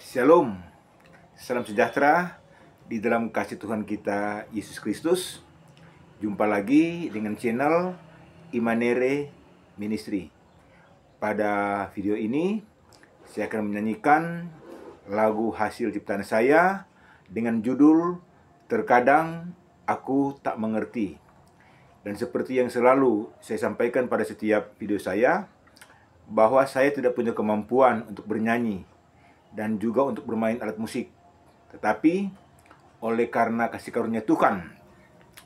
Shalom, salam sejahtera di dalam kasih Tuhan kita Yesus Kristus. Jumpa lagi dengan channel Immanere Ministry. Pada video ini saya akan menyanyikan lagu hasil ciptaan saya dengan judul Terkadang Aku Tak Mengerti. Dan seperti yang selalu saya sampaikan pada setiap video saya, bahwa saya tidak punya kemampuan untuk bernyanyi dan juga untuk bermain alat musik. Tetapi oleh karena kasih karunia Tuhan,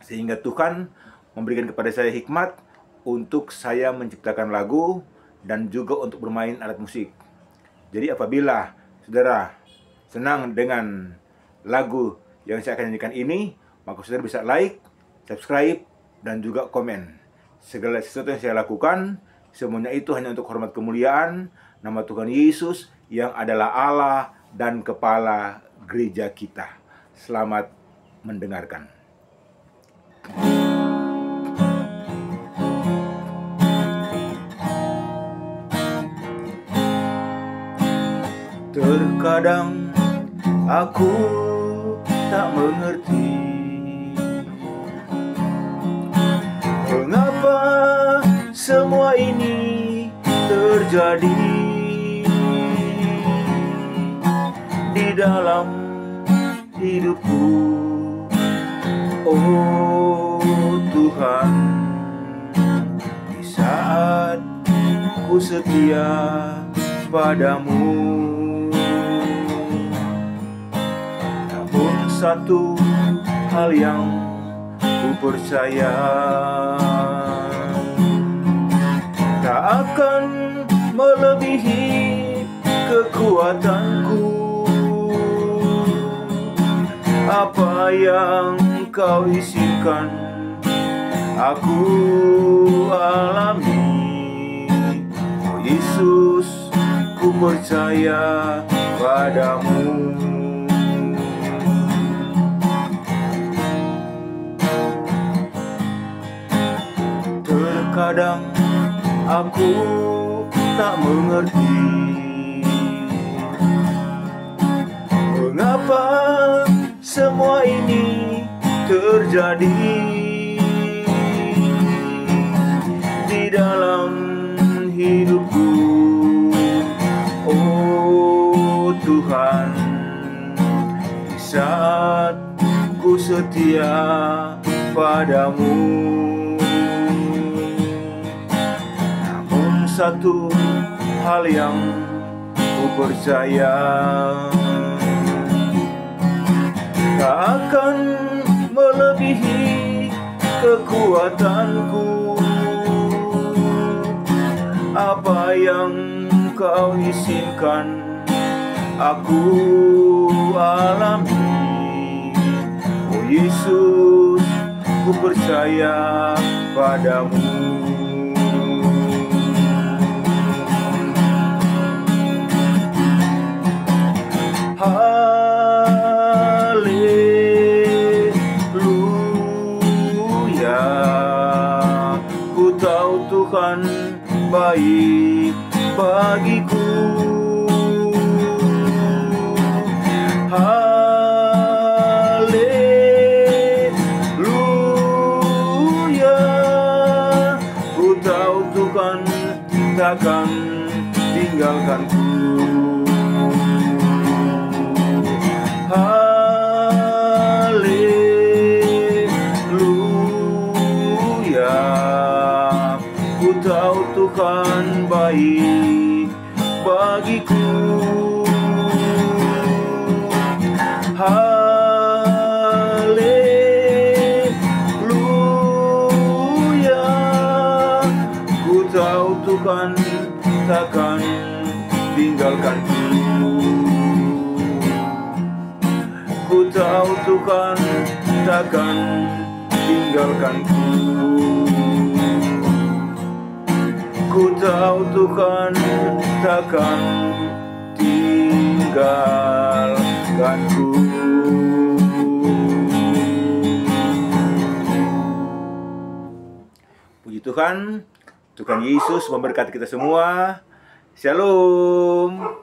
sehingga Tuhan memberikan kepada saya hikmat untuk saya menciptakan lagu dan juga untuk bermain alat musik. Jadi apabila saudara senang dengan lagu yang saya akan nyanyikan ini, maka saudara bisa like, subscribe, dan juga komen. Segala sesuatu yang saya lakukan, semuanya itu hanya untuk hormat kemuliaan nama Tuhan Yesus yang adalah Allah dan Kepala gereja kita. Selamat mendengarkan. Terkadang aku tak mengerti mengapa semua ini terjadi di dalam hidupku. Oh Tuhan, di saat ku setia padamu, namun satu hal yang ku percaya, tak akan melebihi kekuatanku. Apa yang kau izinkan aku alami, oh Yesus, ku percaya padamu. Terkadang aku tak mengerti mengapa semua ini terjadi di dalam hidupku. Oh Tuhan, di saat ku setia padamu, namun satu hal yang ku percaya, tak akan melebihi kekuatanku. Apa yang kau izinkan aku alami, oh Yesus, ku percaya padamu. Tuhan baik bagiku. Haleluya, ku tahu Tuhan takkan tinggalkanku. Tahu Tuhan baik bagiku. Haleluya, ku tahu Tuhan takkan tinggalkanku. Ku tahu Tuhan takkan tinggalkanku. Ku tahu Tuhan takkan tinggalkanku. Puji Tuhan, Tuhan Yesus memberkati kita semua. Shalom.